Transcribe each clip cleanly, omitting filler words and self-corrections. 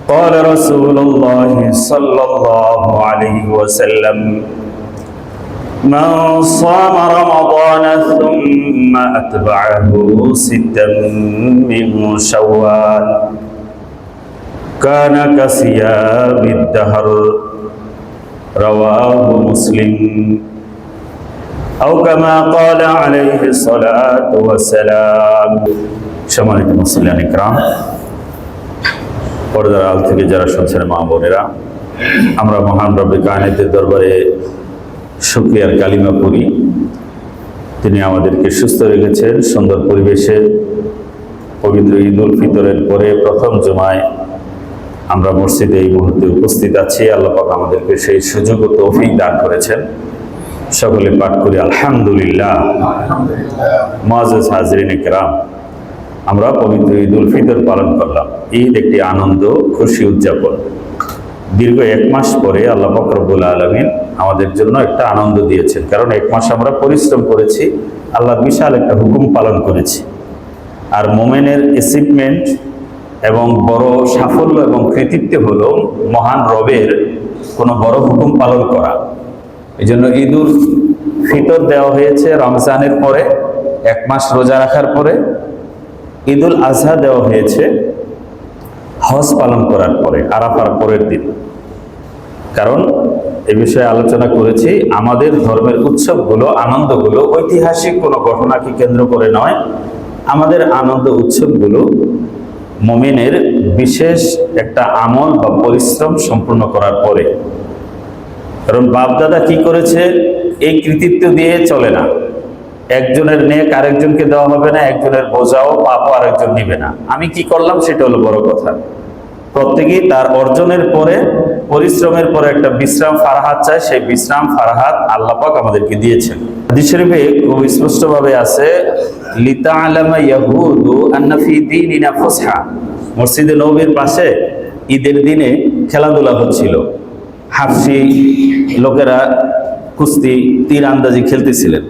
قال رسول الله صلى الله عليه وسلم من صام رمضان ثم أتبعه ستا من شوال كان كصيام الدهر رواه مسلم أو كما قال عليه الصلاة والسلام সম্মানিত মুসলিম ইকরাম, পর্দার আল থেকে যারা শুনছেন মা বোনেরা, আমরা মহান রব্বে কায়নাতের দরবারে শুকরিয়ার কালিমা পড়ি। তিনি আমাদেরকে সুস্থ রেখেছেন, সুন্দর পরিবেশে পবিত্র ঈদ উল ফিতরের পরে প্রথম জুমায় আমরা মসজিদে এই মুহূর্তে উপস্থিত আছি। আল্লাহ পাক আমাদেরকে সেই সুযোগ ও তৌফিক দান করেছেন। সকলে পাঠ করি আলহামদুলিল্লাহ। মুআজ্জাজ হাজরিন ইকরাম, আমরা পবিত্র ঈদ উল ফিতর পালন করলাম। ঈদ একটি আনন্দ খুশি উদযাপন। দীর্ঘ 1 মাস পরে আল্লাহ পাক রব্বুল আলামিন আমাদের জন্য একটা আনন্দ দিয়েছেন, কারণ 1 মাস আমরা পরিশ্রম করেছি, আল্লাহর বিশাল একটা হুকুম পালন করেছি। আর মোমেনের অ্যাচিভমেন্ট এবং বড় সাফল্য এবং কৃতিত্ব হলো মহান রবের কোনো বড় হুকুম পালন করা। এই জন্য ঈদ উল ফিতর দেওয়া হয়েছে রমজানের পরে, 1 মাস রোজা রাখার পরে। ঈদ উল আজহা দেওয়া হয়েছে হজ পালন করার পরে, আরাফার পরের দিন। কারণ এ বিষয়ে আলোচনা করেছি, আমাদের ধর্মের উৎসবগুলো, আনন্দগুলো ঐতিহাসিক কোনো ঘটনাকে কেন্দ্র করে নয়। আমাদের আনন্দ উৎসবগুলো মুমিনের বিশেষ একটা আমল বা পরিশ্রম সম্পূর্ণ করার পরে। কারণ বাপদাদা কি করেছে, এই কৃতিত্ব দিয়ে চলে না। একজনের নেক আরেকজনকে দেওয়া হবে না, একজনের বোঝাও পাপও আরেকজন নিবে না। আমি কি করলাম সেটা হলো বড় কথা। প্রত্যেকেই তার অর্জনের পরে, পরিশ্রমের পরে একটা বিশ্রাম ফারাহাত চায়। সেই বিশ্রাম ফারাহাত আল্লাহ পাক আমাদেরকে দিয়েছেন। হাদিস শরীফে খুব স্পষ্টভাবে আছে, লিতাআলামা ইয়াহুদু আন্না ফি দীনিনা ফুসহা। মসজিদে নববীর পাশে ঈদের দিনে খেলাধুলা হচ্ছিল। হাফসি লোকেরা কুস্তি, তীর আন্দাজি খেলতেছিলেন।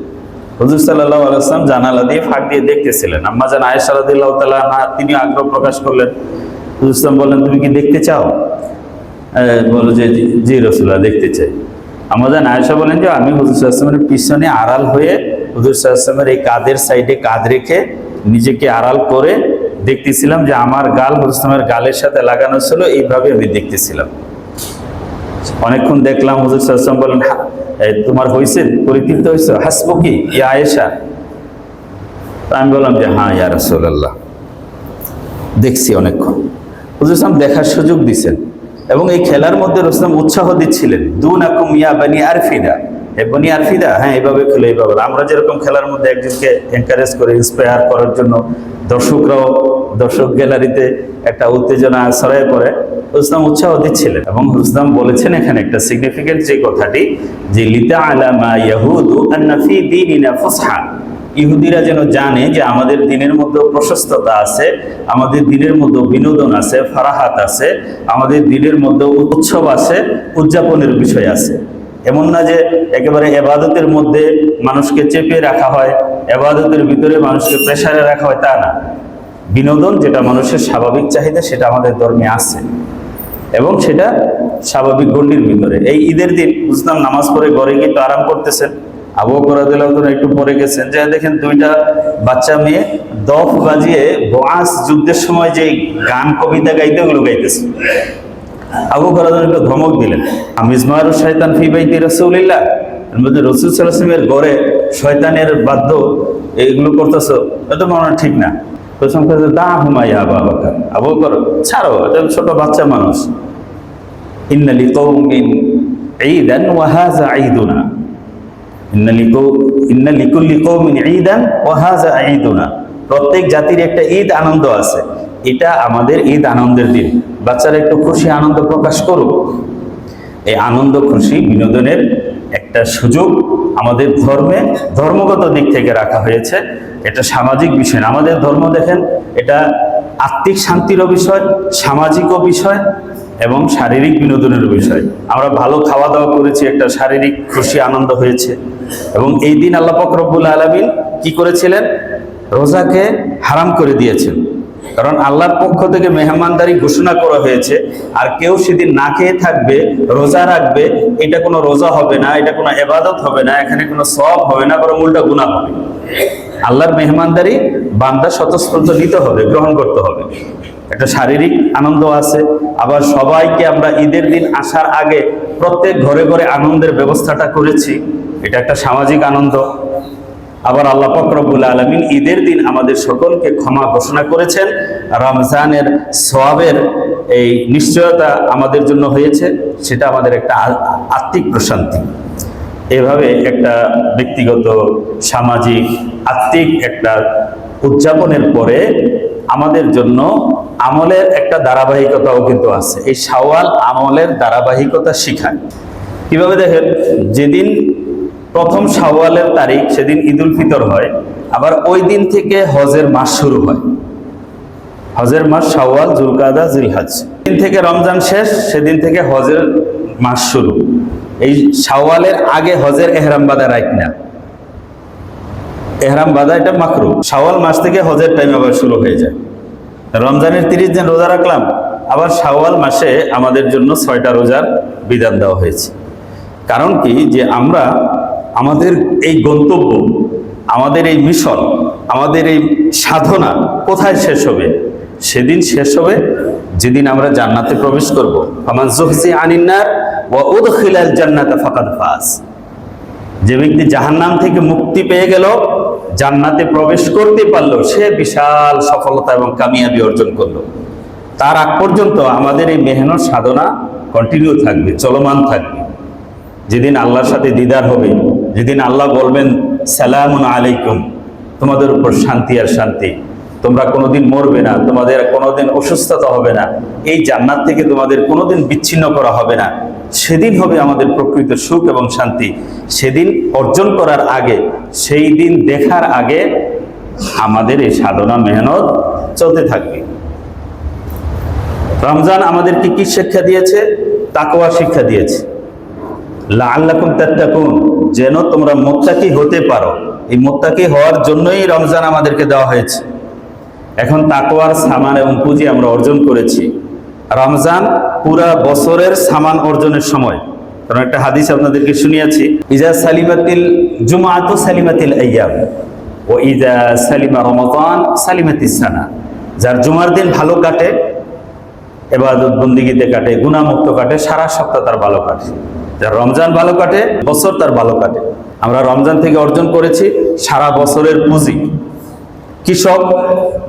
হুজুর সাল্লাল্লাহু আলাইহি ওয়াসাল্লাম জানালা দিয়ে ফাঁক দিয়ে দেখতেছিলেন। আম্মা জান আয়েশা রাদিয়াল্লাহু তাআলা আনহা তিনি আগ্রহ প্রকাশ করলেন। হুজুর সাল্লাল্লাহু বললেন, তুমি কি দেখতে চাও? বলো যে জি রাসূলুল্লাহ, দেখতে চাই। আম্মা জান আয়েশা বলেন যে আমি হুজুর সাল্লাল্লাহু আলাইহি ওয়াসাল্লামের পিছনে আড়াল হয়ে হুজুর সাল্লাল্লাহু আলাইহি ওয়াসাল্লামের এই কাঁধের সাইডে কাঁধ রেখে নিজেকে আড়াল করে দেখতেছিলাম যে আমার গাল হুজুর সাল্লাল্লাহু আলাইহি ওয়াসাল্লামের গালের সাথে লাগানো ছিল। এইভাবে আমি দেখতেছিলাম। অনেকক্ষণ দেখলাম। হুজুর সাল্লাল্লাহু আলাইহি ওয়াসাল্লাম বলেন, তোমার হয়েছে, পরিতৃপ্ত হয়েছে? হাসবুকি ইয়া আয়েশা। আমি বললাম যে হ্যাঁ ইয়া রাসূলুল্লাহ, দেখছি অনেকক্ষণ। হুজুর সাল্লাল্লাহু দেখার সুযোগ দিচ্ছেন এবং এই খেলার মধ্যে রাসূল উৎসাহ দিচ্ছিলেন, দুনাকুম ইয়া বনি আরফিদা, হে বনি আরফিদা, হ্যাঁ এইভাবে খেলো, এইভাবে। আমরা যেরকম খেলার মধ্যে একজনকে এনকারেজ করে ইন্সপায়ার করার জন্য দর্শকরাও দর্শক গ্যালারিতে একটা উত্তেজনা ছড়ায় পড়ে, হুজুর উৎসাহ দিচ্ছিলেন। এবং হুজুর বলেছেন এখানে একটা সিগনিফিকেন্ট যে কথাটি, যে লিতাআলামা ইয়াহুদু আন্না ফি দীনিনা ফুসহা। ইহুদিরা যেন জানে যে আমাদের দিনের মধ্যে প্রশস্ততা আছে, আমাদের দিনের মধ্যে বিনোদন আছে, ফারাহাত আছে, আমাদের দিনের মধ্যে উৎসব আছে, উদযাপনের বিষয় আছে। এমন না যে একেবারে ইবাদতের মধ্যে মানুষকে চেপে রাখা হয়, ইবাদতের ভিতরে মানুষকে প্রেসারে রাখা হয়, তা না। বিনোদন যেটা মানুষের স্বাভাবিক চাহিদা, সেটা আমাদের ধর্মে আছে এবং সেটা স্বাভাবিক গণ্ডির ভিতরে। এই ঈদের দিন বুঝলাম নামাজ পড়ে ঘরে গিয়ে তো আরাম করতেছেন। আবু বকর রাদিয়াল্লাহু তাআলা একটু পরে গেছেন, যে দেখেন 2টা বাচ্চা মেয়ে দফ বাজিয়ে বোয়াস যুদ্ধের সময় যে গান কবিতা গাইতে, ওগুলো গাইতেছে। আবু বকর রাদিয়াল্লাহু একটু ধমক দিলেন, মিজমারু শয়তান ফি বাইতি রাসূলিল্লাহ, এর মধ্যে রাসূল সাল্লাল্লাহু আলাইহি ওয়াসাল্লামের ঘরে শয়তানের বাদ্য এগুলো করতেছো, এটা মনে হয় ঠিক না। প্রথম কথা, দা হুমাইয়া আবু বকর, আবু বকর ছাড়ো, এটা ছোট বাচ্চা মানুষ। ইন্না লিকাউমিন ঈদান ওয়া হাযা ঈদুনা, ইন্না লিকুল্লি কওমিন ঈদান ওয়া হাযা ঈদুনা। প্রত্যেক জাতির একটা ঈদ আনন্দ আছে, এটা আমাদের ঈদ আনন্দের দিন। বাচ্চারা একটু খুশি আনন্দ প্রকাশ করুক। এই আনন্দ খুশি বিনোদনের একটা সুযোগ আমাদের ধর্মে ধর্মগত দিক থেকে রাখা হয়েছে। এটা সামাজিক বিষয় না। আমাদের ধর্ম দেখেন, এটা আত্মিক শান্তিরও বিষয়, সামাজিকও বিষয় এবং শারীরিক বিনোদনের বিষয়। আমরা ভালো খাওয়া দাওয়া করেছি, একটা শারীরিক খুশি আনন্দ হয়েছে। এবং এই দিন আল্লাহ পাক রব্বুল আলামিন কি করেছিলেন? রোজাকে হারাম করে দিয়েছেন। কারণ আল্লাহর পক্ষ থেকে মেহমানদারি ঘোষণা করা হয়েছে। আর কেউ সেদিন না খেয়ে থাকবে, রোজা রাখবে, এটা কোনো রোজা হবে না, এটা কোনো ইবাদত হবে না, এখানে কোনো সওয়াব হবে না, বরং উল্টা গুনাহ হবে। আল্লাহর মেহমানদারি বান্দা স্বতঃস্ফূর্ত নিতে হবে, গ্রহণ করতে হবে। একটা শারীরিক আনন্দ আছে, আবার সবাইকে আমরা ঈদের দিন আসার আগে প্রত্যেক ঘরে ঘরে আনন্দের ব্যবস্থাটা করেছি, এটা একটা সামাজিক আনন্দ। আবার আল্লাহ পাক রব্বুল আলামিন ঈদের দিন আমাদের সকলকে ক্ষমা ঘোষণা করেছেন, রমজানের সওয়াবের এই নিশ্চয়তা আমাদের জন্য হয়েছে, সেটা আমাদের একটা আত্মিক প্রশান্তি। এভাবে একটা ব্যক্তিগত, সামাজিক, আত্মিক একটা উদযাপনের পরে আমাদের জন্য আমলের একটা ধারাবাহিকতাও কিন্তু আছে। এই শাওয়াল আমলের ধারাবাহিকতা শিখায়। কিভাবে দেখেন, যেদিন প্রথম শাওয়ালের তারিখ সেদিন ঈদুল ফিতর হয়, আবার ওই দিন থেকে হজের মাস শুরু হয়। হজের মাস শাওয়াল, যুলকাদা, জিলহজ। দিন থেকে রমজান শেষ, সেদিন থেকে হজের মাস শুরু। এই শাওয়ালের আগে হজের এহরাম বাঁধা রাইট না, এহরাম বাঁধা এটা মাকরুহ। শাওয়াল মাস থেকে হজের টাইম আবার শুরু হয়ে যায়। রমজানের 30 দিন রোজা রাখলাম, আবার শাওয়াল মাসে আমাদের জন্য 6টা রোজার বিধান দেওয়া হয়েছে। কারণ কি, যে আমরা আমাদের এই গন্তব্য, আমাদের এই মিশন, আমাদের এই সাধনা কোথায় শেষ হবে? সেদিন শেষ হবে যেদিন আমরা জান্নাতে প্রবেশ করব। ফামান যুহজিহা আনিন নার ওয়া উদখিলাল জান্নাতা ফাকাদ ফাজ। যে ব্যক্তি জাহান্নাম থেকে মুক্তি পেয়ে গেল, জান্নাতে প্রবেশ করতে পারলো, সে বিশাল সফলতা এবং কামিয়াবি অর্জন করলো। তার আগ পর্যন্ত আমাদের এই মেহনত সাধনা কন্টিনিউ থাকবে, চলমান থাকবে। যেদিন আল্লাহর সাথে দিদার হবে, যেদিন আল্লাহ বলবেন সালামুন আলাইকুম, তোমাদের উপর শান্তি আর শান্তি, তোমরা কোনোদিন মরবে না, তোমাদের কোনোদিন অসুস্থতা হবে না, এই জান্নাত থেকে তোমাদের কোনোদিন বিচ্ছিন্ন করা হবে না, সেদিন হবে আমাদের প্রকৃত সুখ এবং শান্তি। সেদিন অর্জন করার আগে, সেই দিন দেখার আগে আমাদের এই সাধনা মেহনত চলতে থাকবে। রমজান আমাদেরকে কি শিক্ষা দিয়েছে? তাকওয়া শিক্ষা দিয়েছে। লাআল্লাকুম তাত্তাকুন, যেন তোমরা মুত্তাকি হতে পারো। এই মুত্তাকি হওয়ার জন্যই রমজান আমাদেরকে দেওয়া হয়েছে। এখন তাকওয়ার সামান এবং পুঁজি আমরা অর্জন করেছি। রমজান পুরা বছরের সামান অর্জনের সময়। কারণ একটা হাদিস আপনাদেরকে শুনিয়েছি, ইজা সালিমাতিল জুমআতু সালিমাতিল আইয়াম ওয়া ইজা সালিমা রমাদান সালিমাতিস সানা। যার জুমার দিন ভালো কাটে, ইবাদত বন্দেগীতে কাটে, গুনাহমুক্ত কাটে, সারা সপ্তাহ তার ভালো কাটে। যার রমজান ভালো কাটে, বছর তার ভালো কাটে। আমরা রমজান থেকে অর্জন করেছি সারা বছরের পুঁজি। কৃষক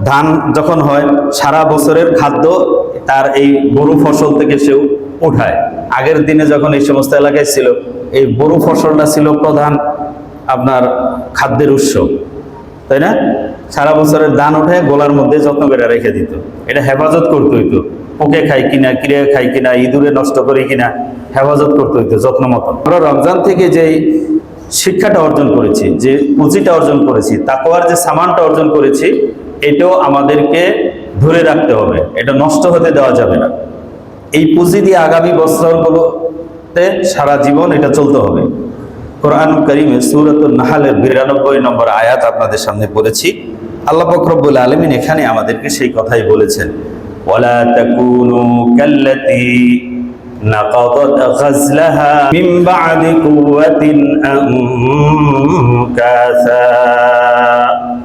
ধান যখন হয়, সারা বছরের খাদ্য তার এই বড় ফসল থেকে সে উঠায়। আগের দিনে যখন এই সমস্ত এলাকায় ছিল, এই বড় ফসলটা ছিল প্রধান আপনার খাদ্যের উৎস, তাই না? সারা বছরের ধান উঠে গোলার মধ্যে যত্ন করে রেখে দিত। এটা হেফাজত করতে হইতো, পোকে খাই কিনা, ক্রিয়া খাই কিনা, ইঁদুরে নষ্ট করে কিনা, হেফাজত করতে হইতো যত্ন মতো। আমরা রমজান থেকে যেই শিক্ষাটা অর্জন করেছি, যে পুঁজিটা অর্জন করেছি, তাকওয়ার যে সামানটা অর্জন করেছি, এটাও আমাদেরকে ধরে রাখতে হবে, এটা নষ্ট হতে দেওয়া যাবে না। এই পুঁজি দিয়ে আগামী বছরগুলোতে সারা জীবন এটা চলতে হবে। কোরআন কারীমে সূরাতুন নাহলের 92 নম্বর আয়াত আপনাদের সামনে পড়েছি। আল্লাহ পাক রব্বুল আলামিন এখানে আমাদেরকে সেই কথাই বলেছেন, ওয়ালা তাকুনু কাল্লাতী নাকাদাত গাজলাহা মিন বা'দি কুওয়াতিন আনকাসা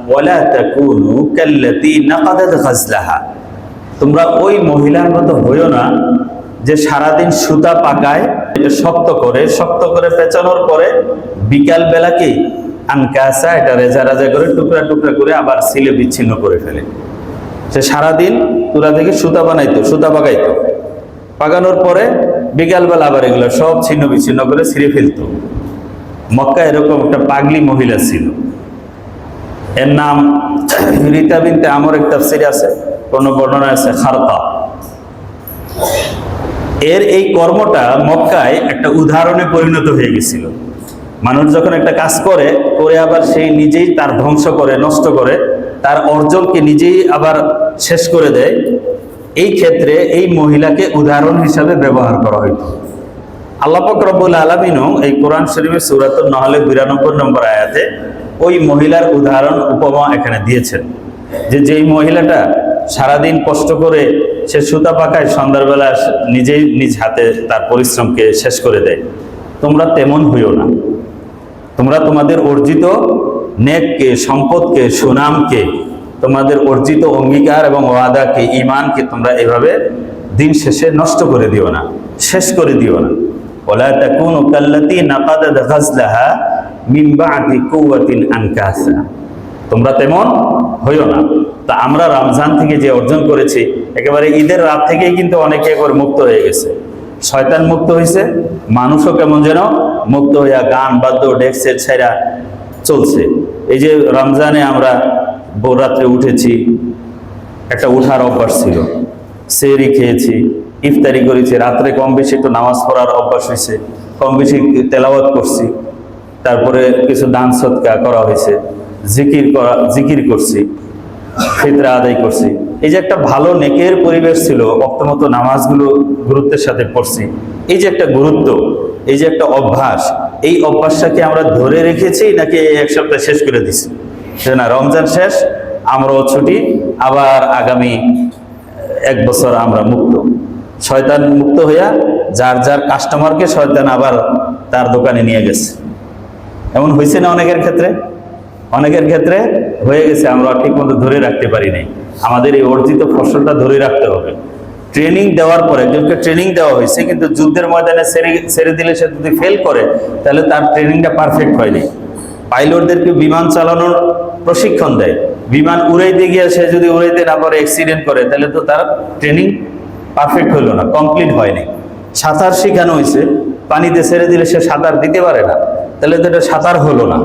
ওয়ালা তাকুনু কাল্লাতী নাকাদাত গাজলাহা। তোমরা ওই মহিলার মতো হইও না যে সারাদিন সুতা পাকায়, শক্ত করে পেঁচানোর পরে বিকাল বেলা কি আনকাসা, এটা রেজা রেজা করে টুকরা টুকরা করে আবার সিলে বিচ্ছিন্ন করে ফেলে। সে সারাদিন তুলা থেকে সুতা বানাইতো, সুতা পাকাইতো, পাকানোর পরে বিকালবেলা আবার এগুলো সব ছিন্ন বিচ্ছিন্ন করে ছিঁড়ে ফেলতো। মক্কা এরকম একটা পাগলি মহিলা ছিল, এর নাম রিতা বিনতে আমর। এক তাফসীরে আছে, কোন বর্ণনা আছে খারকা। এর এই কর্মটা মক্কায় একটা উদাহরণে পরিণত হয়ে গেছিল। মানুষ যখন একটা কাজ করে আবার সেই নিজেই তার ধ্বংস করে, নষ্ট করে, তার অর্জনকে নিজেই আবার শেষ করে দেয়, এই ক্ষেত্রে এই মহিলাকে উদাহরণ হিসাবে ব্যবহার করা হইত। আল্লাহ পাক রব্বুল আলামিনও এই কোরআন শরীফের সূরাতুন নাহলের 92 নম্বর আয়াতে ওই মহিলার উদাহরণ উপমা এখানে দিয়েছেন, যে যেই মহিলাটা সারাদিন কষ্ট করে সে সুতা পাকায়, সন্ধ্যাবেলা নিজেই নিজ হাতে তার পরিশ্রমকে শেষ করে দেয়। তোমরা তেমন হইও না। তোমরা তোমাদের অর্জিত নেককে, সম্পদকে, সুনামকে, তোমাদের অর্জিত অঙ্গীকার এবং ওয়াদাকে, ঈমানকে তোমরা এভাবে দিন শেষে নষ্ট করে দিও না, শেষ করে দিও না। ওয়ালা তাকুনু কাল্লাতী নাকাদাত গাজলাহা মিন বা'দি কুওয়াতিন আনকাসা। তোমরা তেমন হইও না। তা আমরা রমজান থেকে যে অর্জন করেছি, একেবারে ঈদের রাত থেকেই কিন্তু অনেকে একবার মুক্ত হয়ে গেছে। শয়তান মুক্ত হয়েছে, মানুষও কেমন যেন মুক্ত হইয়া গান বাদ্য ডেক্সের ছেড়া চলছে। এই যে রমজানে আমরা ভোর রাত্রে উঠেছি, একটা উঠার অভ্যাস ছিল, সেহরি খেয়েছি, ইফতারি করেছি, রাত্রে কম বেশি একটু নামাজ পড়ার অভ্যাস হয়েছে, কম বেশি তেলাওয়াত করছি, তারপরে কিছু দান সদকা করা হয়েছে, জিকির করছি, ফিতরা আদায় করছি। এই যে একটা ভালো নেকের পরিবেশ ছিল, অক্তমতো নামাজগুলো গুরুত্বের সাথে পড়ছি, এই যে একটা গুরুত্ব, এই যে একটা অভ্যাস, এই অভ্যাসটাকে আমরা ধরে রেখেছি নাকি এক সপ্তাহ শেষ করে দিছি? না, রমজান শেষ, আমরাও ছুটি, আবার আগামী 1 বছর আমরা মুক্ত। শয়তান মুক্ত হইয়া যার যার কাস্টমারকে শয়তান আবার তার দোকানে নিয়ে গেছে। এমন হয়েছে না অনেকের ক্ষেত্রে? অনেকের ক্ষেত্রে হয়ে গেছে, আমরা ঠিক মতো ধরে রাখতে পারি নাই। আমাদের এই অর্জিত ফসলটা ধরে রাখতে হবে। ট্রেনিং দেওয়ার পরে, একজনকে ট্রেনিং দেওয়া হয়েছে, কিন্তু যুদ্ধের ময়দানে ছেড়ে দিলে সে যদি ফেল করে, তাহলে তার ট্রেনিংটা পারফেক্ট হয়নি। পাইলটদেরকে বিমান চালানোর প্রশিক্ষণ দেয়, বিমান উড়াইতে গিয়ে সে যদি উড়াইতে না পারে, অ্যাক্সিডেন্ট করে, তাহলে তো তার ট্রেনিং পারফেক্ট হইলো না, কমপ্লিট হয়নি। সাঁতার শেখানো হয়েছে, পানিতে ছেড়ে দিলে সে সাঁতার দিতে পারে না, তাহলে তো এটা সাঁতার হলো না।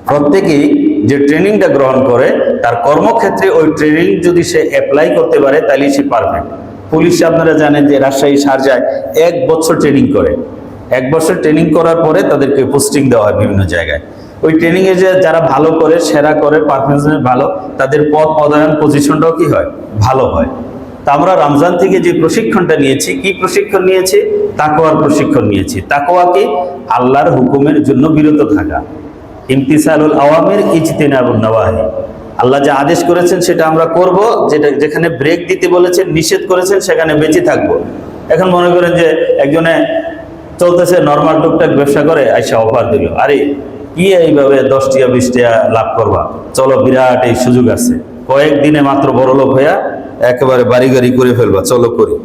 প্রত্যেকেই যে ট্রেনিংটা গ্রহণ করে, তার কর্মক্ষেত্রে ওই ট্রেনিং যদি সে অ্যাপ্লাই করতে পারে, তাহলে সে পারফেক্ট। পুলিশ আপনারা জানেন যে রাজশাহী শারজায় 1 বছর ট্রেনিং করে। 1 বছর ট্রেনিং করার পরে তাদেরকে পোস্টিং দেওয়া হয় বিভিন্ন জায়গায়। ওই ট্রেনিংয়ে যে যারা ভালো করে, সেরা করে, পারফরমেন্স ভালো, তাদের পদ পদায়ন পজিশনটাও কি হয়, ভালো হয়। তা আমরা রমজান থেকে যে প্রশিক্ষণটা নিয়েছি, কি প্রশিক্ষণ নিয়েছি? তাকওয়ার প্রশিক্ষণ নিয়েছি। তাকওয়া কি? আল্লাহর হুকুমের জন্য বিরত থাকা, ইমতিসালুল আওয়ামির ইজতিনাবুন নওয়াহি। আল্লাহ যে আদেশ করেছেন সেটা আমরা করব, যেখানে ব্রেক দিতে বলেছেন, নিষেধ করেছেন, সেখানে বেঁচে থাকবো। এখন মনে করেন যে একজনে চলতেছে নর্মাল টুকটাক ব্যবসা করে, আইসা অফার দিল, আরে কি এইভাবে 10 টাকা 20 টাকা লাভ করবা, চলো বিরাট এই সুযোগ আছে, কয়েকদিনে মাত্র বড় লোক হইয়া একেবারে বাড়ি গাড়ি করে ফেলবা, চলো করি।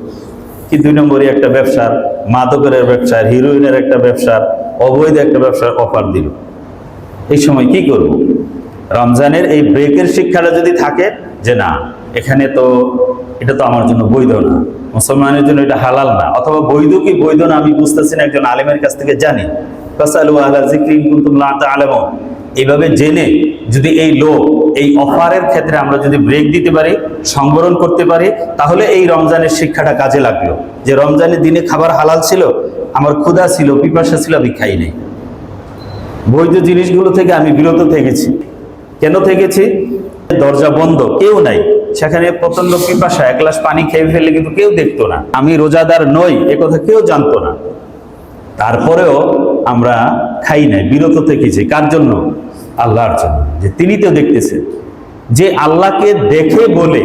কি 2 নম্বরই একটা ব্যবসার, মাদকের ব্যবসার, হিরোইনের একটা ব্যবসার, অবৈধ একটা ব্যবসার অফার দিল। এই সময় কি করব? রমজানের এই ব্রেকের শিক্ষাটা যদি থাকে যে না, এখানে তো এটা তো আমার জন্য বৈধ না, মুসলমানের জন্য এটা হালাল না, অথবা বৈধ কি বৈধ না আমি বুঝতেছি না, একজন আলেমের কাছ থেকে জানি, ফাসালু আহলা যিকরি ইন কুনতুম লা তা'লামুন। এইভাবে জেনে যদি এই লোক, এই অফারের ক্ষেত্রে আমরা যদি ব্রেক দিতে পারি, সংবরণ করতে পারি, তাহলে এই রমজানের শিক্ষাটা কাজে লাগলো। যে রমজানের দিনে খাবার হালাল ছিল, আমার ক্ষুধা ছিল, পিপাসা ছিল, আমি খাই নাই। বৈধ জিনিসগুলো থেকে আমি বিরত থেকেছি। কেন থেকেছি? দরজা বন্ধ, কেউ নাই, সেখানে প্রচন্ড পিপাসা, 1 গ্লাস পানি খেয়ে ফেললে কিন্তু কেউ দেখতো না, আমি রোজাদার নই একথা কেউ জানতো না। তারপরেও আমরা খাই নাই, বিরত থেকেছি। কার জন্য? আল্লাহর জন্য। যে তিনি তো দেখতেছেন। যে আল্লাহকে দেখে বলে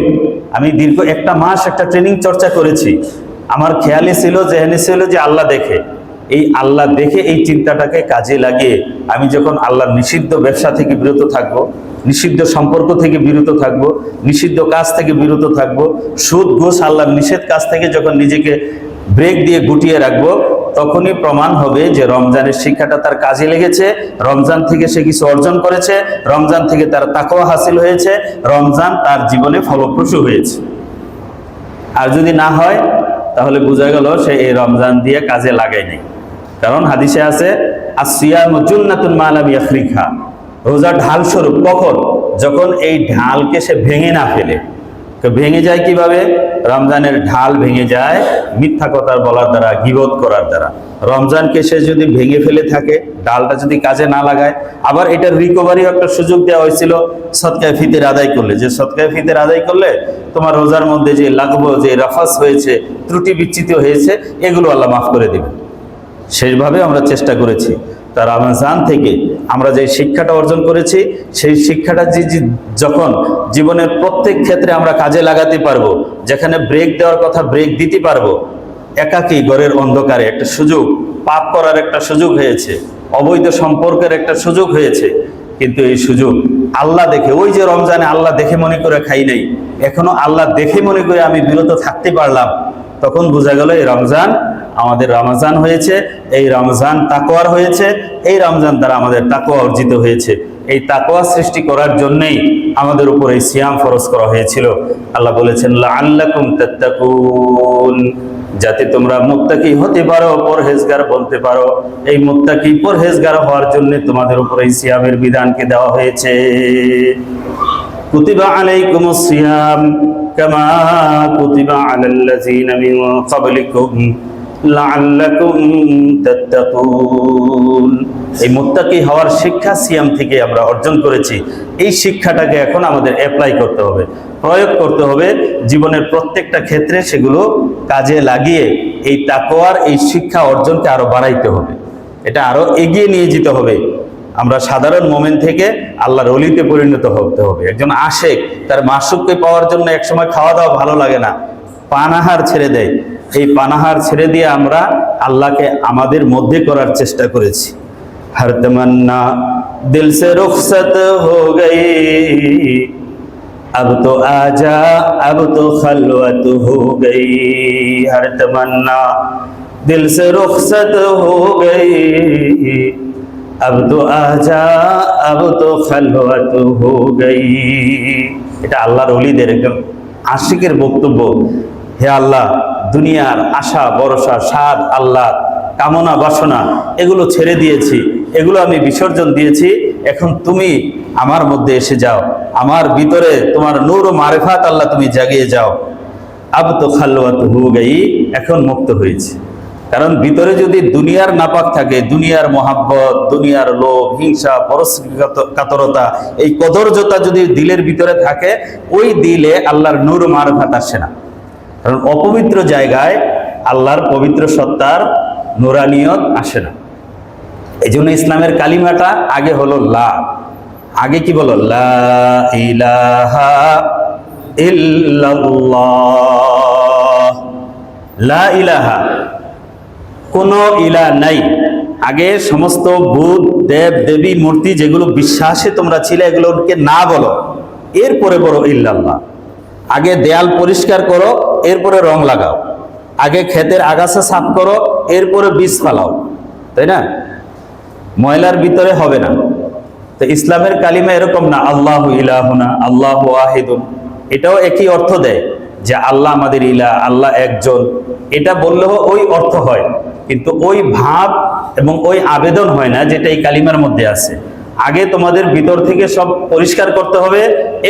আমি দীর্ঘ 1 মাস একটা ট্রেনিং চর্চা করেছি, আমার খেয়ালে ছিল, জেহেনে ছিল যে আল্লাহ দেখে। এই আল্লাহ দেখে এই চিন্তাটাকে কাজে লাগিয়ে আমি যখন আল্লাহর নিষিদ্ধ ব্যবসা থেকে বিরত থাকবো, নিষিদ্ধ সম্পর্ক থেকে বিরত থাকবো, নিষিদ্ধ কাজ থেকে বিরত থাকবো, সুদ ঘুষ আল্লাহর নিষেধ কাজ থেকে যখন নিজেকে ব্রেক দিয়ে গুটিয়ে রাখবো, তখনই প্রমাণ হবে যে রমজানের শিক্ষাটা তার কাজে লেগেছে, রমজান থেকে সে কিছু অর্জন করেছে, রমজান থেকে তার তাকওয়া হাসিল হয়েছে, রমজান তার জীবনে ফলপ্রসূ হয়েছে। আর যদি না হয়, তাহলে বোঝা গেল সে এই রমজান দিয়ে কাজে লাগায়নি। কারণ হাদিসে আছে, আসিয়ামু জুন্নাতুন মা লাম ইয়াখরিখা। রোজা ঢাল স্বরূপ। কখন? যখন এই ঢালকে সে ভেঙে না ফেলে। তো ভেঙে যায় কিভাবে? রমজানের ঢাল ভেঙে যায় মিথ্যা কথা বলার দ্বারা, গীবত করার দ্বারা। রমজানকে সে যদি ভেঙে ফেলে থাকে, ডালটা যদি কাজে না লাগায়, আবার এটার রিকভারি একটা সুযোগ দেওয়া হয়েছিল সদকায়ে ফিতর আদায় করলে, যে সদকায়ে ফিতর আদায় করলে তোমার রোজার মধ্যে যে লাগবো, যে রাফাস হয়েছে, ত্রুটি বিচ্যুতি হয়েছে, এগুলো আল্লাহ মাফ করে দেবে। শেষভাবে আমরা চেষ্টা করেছি। তা রমজান থেকে আমরা যে শিক্ষাটা অর্জন করেছি, সেই শিক্ষাটা যখন জীবনের প্রত্যেক ক্ষেত্রে আমরা কাজে লাগাতে পারবো, যেখানে ব্রেক দেওয়ার কথা ব্রেক দিতে পারবো, একাকী ঘরের অন্ধকারে একটা সুযোগ, পাপ করার একটা সুযোগ হয়েছে, অবৈধ সম্পর্কের একটা সুযোগ হয়েছে, কিন্তু এই সুযোগ আল্লাহ দেখে, ওই যে রমজানে আল্লাহ দেখে মনে করে খাই নাই, এখনো আল্লাহ দেখে মনে করে আমি বিরত থাকতে পারলাম, তখন বোঝা গেল এই রমজান আমাদের রমজান হয়েছে, এই রমজান তাকওয়ার হয়েছে, এই রমজান দ্বারা আমাদের তাকওয়া অর্জিত হয়েছে। এই তাকওয়া সৃষ্টি করার জন্যই আমাদের উপর এই সিয়াম ফরজ করা হয়েছিল। আল্লাহ বলেছেন লাআল্লাকুম তাত্তাকুন, যাতে তোমরা মুত্তাকি হতে পারো, পরহেজগার বলতে পারো। এই মুত্তাকি পরহেজগার হওয়ার জন্য তোমাদের উপর এই সিয়ামের বিধানকে দেওয়া হয়েছে। কুতিবা আলাইকুমুস সিয়াম কামা কুতিবা আলাল্লাযীনা মিন ক্বাবলিকুম লাআল্লাকুম তাত্তাকুন। এই মুত্তাকি হওয়ার শিক্ষা সিয়াম থেকে আমরা অর্জন করেছি। এই শিক্ষাটাকে এখন আমাদের অ্যাপ্লাই করতে হবে, প্রয়োগ করতে হবে জীবনের প্রত্যেকটা ক্ষেত্রে, সেগুলো কাজে লাগিয়ে এই তাকওয়ার এই শিক্ষা অর্জনকে আরো বাড়াইতে হবে, এটা আরো এগিয়ে নিয়ে যেতে হবে। আমরা সাধারণ মোমেন থেকে আল্লাহর ওলিতে পরিণত হতে হবে। একজন আশেক তার মাসুককে পাওয়ার জন্য একসময় খাওয়া দাওয়া ভালো লাগে না, পানাহার ছেড়ে দেয়। এই পানাহার ছেড়ে দিয়ে আমরা আল্লাহকে আমাদের মধ্যে করার চেষ্টা করেছি। हर तमन्ना दिल से रुखसत हो गई, अब तो आजा अब तो खलवत हो गई। हर तमन्ना दिल से रुखसत हो गई, अब तो आजा अब तो खलवत हो गई। এটা আল্লাহর ওলিদের একদম আশিকের বক্তব্য। হে আল্লাহ, দুনিয়ার আশা ভরসা স্বাদ আল্লাহ কামনা বাসনা এগুলো ছেড়ে দিয়েছি, এগুলো আমি বিসর্জন দিয়েছি। এখন তুমি আমার মধ্যে এসে যাও, আমার ভিতরে তোমার নূর ও মারিফাত আল্লাহ তুমি জাগিয়ে যাও। আব তো খালওয়াত হু গই, এখন মুক্ত হয়েছে। কারণ ভিতরে যদি দুনিয়ার নাপাক থাকে, দুনিয়ার মোহাব্বত, দুনিয়ার লোভ, হিংসা, পরস্পরকাতরতা, এই কদর্যতা যদি দিলের ভিতরে থাকে, ওই দিলে আল্লাহর নূর ও মারিফাত আসে না। কারণ অপবিত্র জায়গায় আল্লাহর পবিত্র সত্তার নুরানিয়ত আসে না। এই জন্য ইসলামের কালিমাটা আগে হলো লা, আগে কি বলো? লা ইলাহা ইল্লাল্লাহ। লা ইলাহা, কোনো ইলা নাই। আগে সমস্ত ভূত দেব দেবী মূর্তি যেগুলো বিশ্বাসে তোমরা ছিলে এগুলোকে না বলো, এরপরে বলো ইল্লাল্লাহ। আগে দেয়াল পরিষ্কার করো, এরপরে রং লাগাও। আগে ক্ষেতের আগাছা সাফ করো, এরপরে বীজ ফালাও, তাই না? ময়লার ভিতরে হবে না। তো ইসলামের কালিমা এরকম না, আল্লাহু ইলাহুনা আল্লাহু ওয়াহিদুন, এটাও একই অর্থ দেয় যে আল্লাহ আমাদের ইলাহ, আল্লাহ একজন। এটা বললেও ওই অর্থ হয়, কিন্তু ওই ভাব এবং ওই আবেদন হয় না যেটা এই কালিমার মধ্যে আছে। আগে তোমাদের ভিতর থেকে সব পরিষ্কার করতে হবে,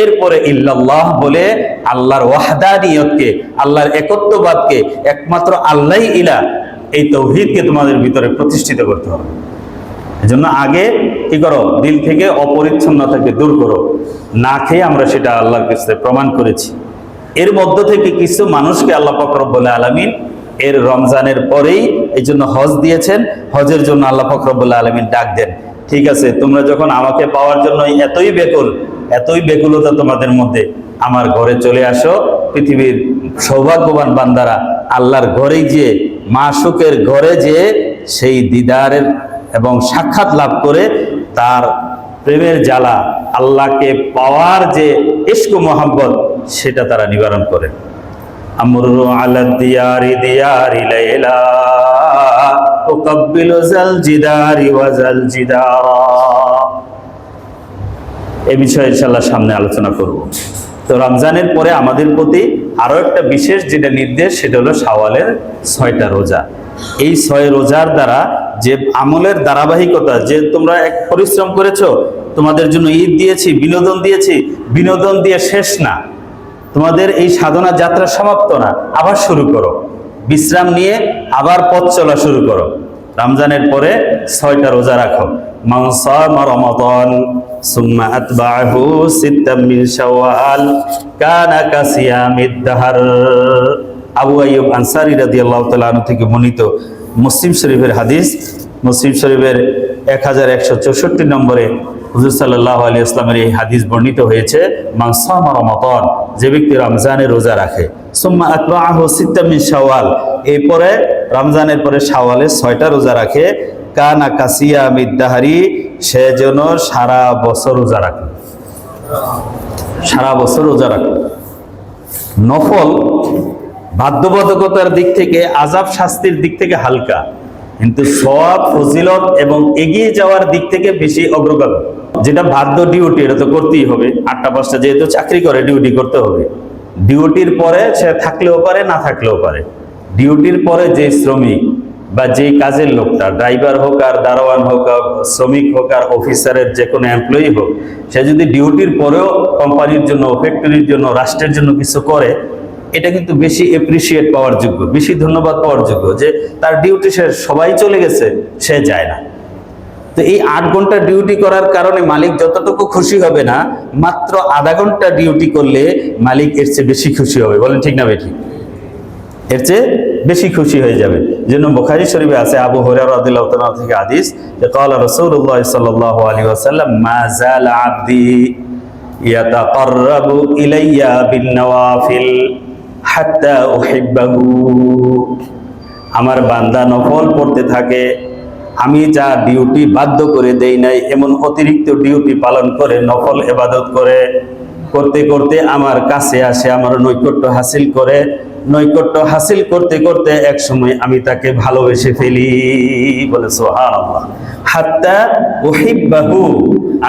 এরপরে ইল্লাল্লাহ বলে আল্লাহর ওয়াহদানিয়তকে, আল্লাহর একত্ববাদকে, একমাত্র আল্লাহই ইলাহ, এই তাওহীদকে তোমাদের ভিতরে প্রতিষ্ঠিত করতে হবে। এজন্য আগে কি করো? দিল থেকে অপরিচ্ছন্নতাকে দূর করো। না খেয়ে আমরা সেটা আল্লাহর কাছে প্রমাণ করেছি। এর মধ্য থেকে কিছু মানুষকে আল্লাহ পাক রব্বুল আলামিন এর রমজানের পরেই এই জন্য হজ দিয়েছেন। হজের জন্য আল্লাহ পাক রব্বুল আলামিন ডাক দেন, ঠিক আছে তোমরা যখন আমাকে পাওয়ার জন্য এতই বেকুল, এতই বেকুলতা তোমাদের মধ্যে, আমার ঘরে চলে আসো। পৃথিবীর সৌভাগ্যবান বান্দারা আল্লাহর ঘরে গিয়ে, মাশুকের ঘরে যেয়ে সেই দিদারের এবং সাক্ষাৎ লাভ করে তার প্রেমের জ্বালা, আল্লাহকে পাওয়ার যে ইশক মোহাব্বত, সেটা তারা নিবারণ করে। আমরু আলা দিয়ারি দিয়ারি লাইলা উকাব্বিলু জাল জিদারি ওয়া জাল জিদারা। এই বিষয়ে ইনশাআল্লাহ সামনে আলোচনা করব। তো রমজানের পরে আমাদের প্রতি আরো একটা বিশেষ যেটা নির্দেশ, সেটা হলো শাওয়ালের 6টা রোজা। এই 6 রোজার দ্বারা যে আমলের ধারাবাহিকতা, যে তোমরা এক পরিশ্রম করেছো, তোমাদের জন্য ঈদ দিয়েছি, বিনোদন দিয়েছি, বিনোদন দিয়ে শেষ না, তোমাদের এই সাধনা যাত্রা সমাপ্ত না, আবার শুরু করো। বিশ্রাম নিয়ে আবার পথ চলা শুরু করো। রমজানের পরে 6টা রোজা রাখো। মান সামা রমাদান সুম্মা আতবাহু সিত্তাম মিন শাওয়াল কানা কাসিয়ামিদ দাহর। আবু আইয়ুব আনসারী রাদিয়াল্লাহু তাআলা আনহু থেকে বর্ণিত মুসলিম শরীফের হাদিস। মুসলিম শরীফের 1164 নম্বরে হুজুর সাল্লাল্লাহু আলাইহি ওয়াসাল্লামের এই হাদিস বর্ণিত হয়েছে, মান সামা রমাদান, যে ব্যক্তি রমজানের রোজা রাখে, সুম্মা আতবাআহু সিত্তাম মিন শাওয়াল, এরপরে রমজানের পরে শাওয়ালের 6টা রোজা রাখে, কানা কাসিয়ামিদ দাহরি, সে যেন সারা বছর রোজা রাখে, সারা বছর রোজা রাখে। নফল বাধ্যবাধকতার দিক থেকে, আযাব শাস্তির দিক থেকে হালকা, কিন্তু সওয়াব ফজিলত এবং এগিয়ে যাওয়ার দিক থেকে বেশি অগ্রগামী। যেটা বাধ্য ডিউটি, এটা তো করতেই হবে, 8টা 5টা যেহেতু চাকরি করে ডিউটি করতে হবে। ডিউটির পরে সে থাকলেও পারে না থাকলেও পারে। ডিউটির পরে যে শ্রমিক বা যে কাজের লোকটা, ড্রাইভার হোক আর দারোয়ান হোক আর শ্রমিক হোক আর অফিসারের যে কোনো এমপ্লয়ি হোক, সে যদি ডিউটির পরেও কোম্পানির জন্য, ফ্যাক্টরির জন্য, রাষ্ট্রের জন্য কিছু করে, এটা কিন্তু বেশি এপ্রিসিয়েট পাওয়ার যোগ্য, বেশি ধন্যবাদ পাওয়ার যোগ্য, যে তার ডিউটি শেষ, সবাই চলে গেছে, সে যায় না। তো এই 8 ঘন্টা ডিউটি করার কারণে মালিক যতটুকু খুশি হবে না, মাত্র আধা ঘন্টা ডিউটি করলে মালিক এর চেয়ে বেশি খুশি হবে। বলেন ঠিক না বেঠিক? এর চেয়ে বেশি খুশি হয়ে যাবে। যেন বুখারী শরীফে আছে, আবু হুরায়রা রাদিয়াল্লাহু তাআলা থেকে হাদিস, যে ক্বালা রাসূলুল্লাহ সাল্লাল্লাহু আলাইহি ওয়াসাল্লাম, মা যালা আবদি ইয়াতাকাররাবু ইলাইয়া বিন নওয়াফিল হাত্তা উহিব্বাহু, আমার বান্দা নফল পড়তে থাকে, আমি যা ডিউটি বাধ্য করে দেই নাই এমন অতিরিক্ত ডিউটি পালন করে, নফল ইবাদত করে, করতে করতে আমার কাছে আসে, আমার নৈকট্য হাসিল করে, নৈকট্য হাসিল করতে করতে এক সময় আমি তাকে ভালোবেসে ফেলি। বলে সুবহানাল্লাহ, হাত্তা উহিব্বাহু,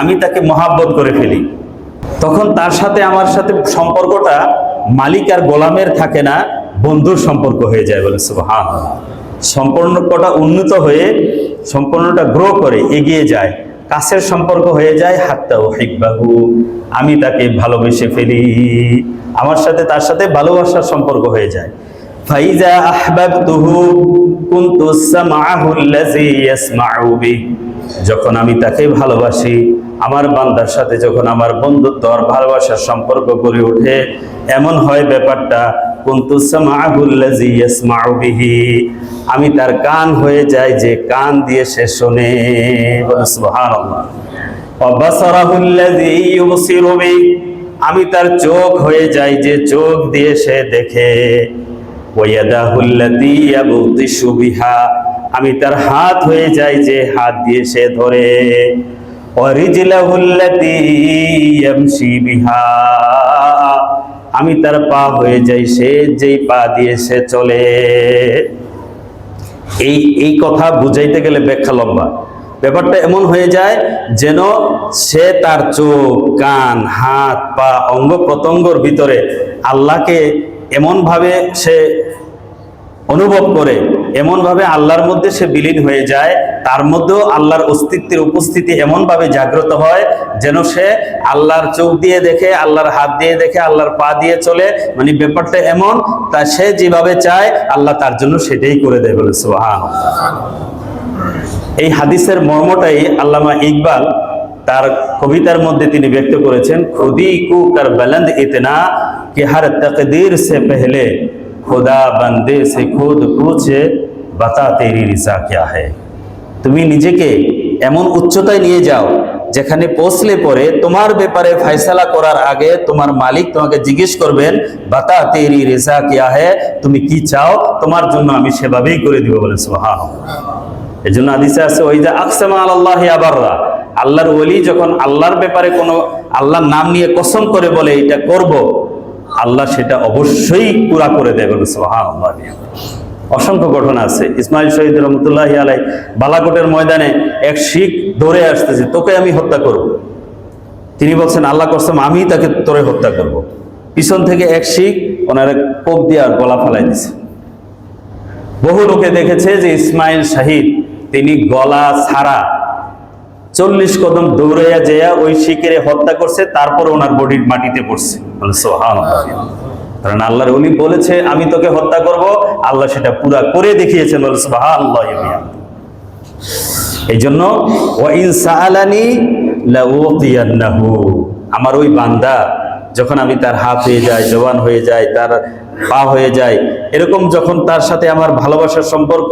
আমি তাকে মহাব্বত করে ফেলি। তখন তার সাথে আমার সাথে সম্পর্কটা মালিক আর গোলামের থাকে না, বন্ধুর সম্পর্ক হয়ে যায়। বলে সুবহানাল্লাহ, সম্পর্কটা উন্নত হয়ে, সম্পর্কটা গ্রো করে, এগিয়ে যায়, কাছের সম্পর্ক হয়ে যায়। হাত্তা উহিব্বাহু, আমি তাকে ভালোবেসে ফেলি, আমার সাথে তার সাথে ভালোবাসার সম্পর্ক হয়ে যায়। ফাইজা আহবাবতুহু কুনতু সামআহু আল্লাযী ইয়াসমাউ বিহি, যখন আমি তাকে ভালোবাসি, আমার বান্দার সাথে যখন আমার বন্ধুত্ব আর ভালোবাসার সম্পর্ক গড়ে ওঠে, এমন হয় ব্যাপারটা, কুনতু সামআহু আল্লাযী ইয়াসমাউ বিহি, আমি তার কান হয়ে যায় যে কান দিয়ে সে শোনে। বলে সুবহানাল্লাহ। ওয়া বাসারাহু আল্লাযী ইউবসিরু বিহি, আমি তার চোখ হয়ে যায় যে চোখ দিয়ে সে দেখে। ওয়া ইয়াদাহু আল্লাতী ইয়াবতিশু বিহা, আমি তার হাত হয়ে যায় যে হাত দিয়ে সে ধরে। ওয়া রিজলাহু আল্লাতী ইয়ামশি বিহা, আমি তার পা হয়ে যাই সে যেই পা দিয়ে সে চলে। এই কথা বুঝাইতে গেলে ব্যাখ্যা লম্বা। ব্যাপারটা এমন হয়ে যায় যেন সে তার চোখ, কান, হাত, পা, অঙ্গ প্রত্যঙ্গর ভিতরে আল্লাহকে এমন ভাবে সে অনুভব করে, এমন ভাবে আল্লাহর মধ্যে সে বিলীন হয়ে যায়, তার মধ্যেও আল্লাহর অস্তিত্বের উপস্থিতি এমন ভাবে জাগ্রত হয় যেন সে আল্লাহর চোখ দিয়ে দেখে, আল্লাহর হাত দিয়ে দেখে, আল্লাহর পা দিয়ে চলে। মানে ব্যাপারটা এমন, তা সে যেভাবে চায় আল্লাহ তার জন্য সেটাই করে দেয়। বলে সুবহানাল্লাহ। এই হাদিসের মর্মটাই আল্লামা ইকবাল তার কবিতার মধ্যে তিনি ব্যক্ত করেছেন, খুদি কু কর বুলন্দ ইতনা कि हर तकदीर से पहले खुदा बंदे से खुद पूछे बता तेरी रिज़ा क्या है। তুমি নিজেকে এমন উচ্চতায় নিয়ে যাও যেখানে পৌঁছলে পরে তোমার ব্যাপারে ফয়সালা করার আগে তোমার মালিক তোমাকে জিজ্ঞেস করবেন, বাতা তেরি রিজা কিয়া হে, তুমি কি চাও, তোমার জন্য আমি সেভাবেই করে দিব। বলে সুবহানাল্লাহ। এজন্য হাদিসে আছে, ওইজা আকসামা আলাল্লাহি আবাররা, আল্লাহর ওলি যখন আল্লাহর ব্যাপারে কোনো আল্লাহর নাম নিয়ে কসম করে বলে এটা করব, আল্লাহ সেটা অবশ্যই পুরা করে দেয়। বলে সুবহানাল্লাহ। অসংখ্য ঘটনা আছে। ইসমাইল শহীদ রহমতুল্লাহি আলাইহি বালাকোটের ময়দানে এক শিখ দৌড়ে আসতেছে, তোকে আমি হত্যা করব। তিনি বলছেন, আল্লাহ কসম আমি তাকে তোরে হত্যা করব। পিছন থেকে এক শিখ ওনার কোপ দিয়ে গলা ফালাই দিছে। বহু লোকে দেখেছে যে ইসমাইল শহীদ তিনি গলা ছাড়া 40 কদম দৌড়াইয়া যেয়া ওই শিখের হত্যা করছে, তারপর ওনার বডি মাটিতে পড়ছে। বলে সুবহানাল্লাহ। কারণ আল্লাহর ওলি বলেছে আমি তোকে হত্যা করব, আল্লাহ সেটা পুরা করে দেখিয়েছেন। বলে সুবহানাল্লাহ। এই জন্য ওয়া ইন সাআলানি লাউতিয়ান্নাহু, আমার ওই বান্দা যখন আমি তার হাত হয়ে যায়, জবান হয়ে যায়, তার পা হয়ে যায়, এরকম যখন তার সাথে আমার ভালোবাসার সম্পর্ক,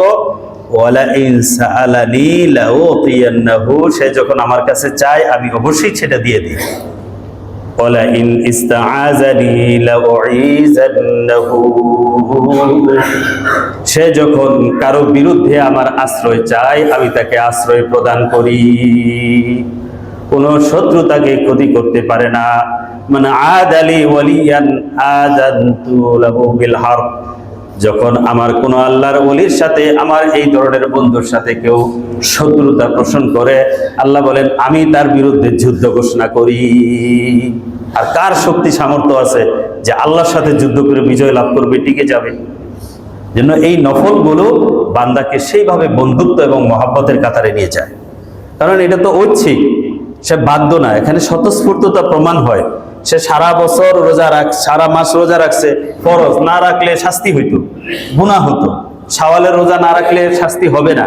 ওয়ালা ইন সাআলানি লাউতিয়ান্নাহু, সে যখন আমার কাছে চায় আমি অবশ্যই সেটা দিয়ে দিই। ওয়ালা ইন ইস্তাআযানি লাউঈযান্নাহু, সে যখন কারো বিরুদ্ধে আমার আশ্রয় চায় আমি তাকে আশ্রয় প্রদান করি। কোন শত্রু তাকে ক্ষতি করতে পারে না। মান আদালি ওয়ালিয়ান আযানতু লাহু বিল হারব, যখন আমার কোন আল্লাহর ওলির সাথে, আমার এই ধরনের বন্ধুর সাথে কেউ শত্রুতা পোষণ করে, আল্লাহ বলেন আমি তার বিরুদ্ধে যুদ্ধ ঘোষণা করি। আর কার শক্তি সামর্থ্য আছে যে আল্লাহর সাথে যুদ্ধ করে বিজয় লাভ করবে, টিকে যাবে? জন্য এই নফলগুলো বান্দাকে সেইভাবে বন্ধুত্ব এবং মহাব্বতের কাতারে নিয়ে যায়। কারণ এটা তো ঐচ্ছিক, সে বাধ্য না। এখানে স্বতঃস্ফূর্ততা প্রমাণ হয়। সে সারা বছর রোজা সারা মাস রোজা রাখছে, ফরজ না রাখলে শাস্তি হইতো, গুনাহ হতো। শাওয়ালের রোজা না রাখলে শাস্তি হবে না,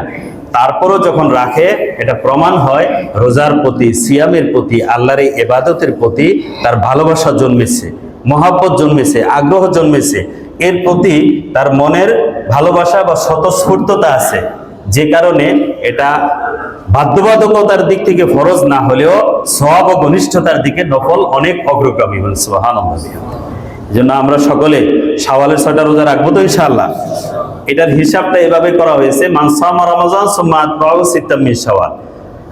তারপরও যখন রাখে এটা প্রমাণ হয় রোজার প্রতি, সিয়ামের প্রতি, আল্লাহর এই ইবাদতের প্রতি তার ভালোবাসা জন্মেছে, মহাব্বত জন্মেছে, আগ্রহ জন্মেছে। এর প্রতি তার মনের ভালোবাসা বা স্বতঃস্ফূর্ততা আছে, যে কারণে এটা বাধ্যবাধকতার দিক থেকে ফরজ না হলেও সওয়াব ও ঘনিষ্ঠতার দিকে নফল অনেক অগ্রগামী। সুবহানাল্লাহ। এজন্য আমরা সকলে শাওয়ালের 6টা রোজা রাখবো তো ইনশাআল্লাহ। এটার হিসাবটা এভাবে করা হয়েছে, মান সামা রমাযান সুম্মা আতবাউ সিত্তাম মিন শাওয়াল,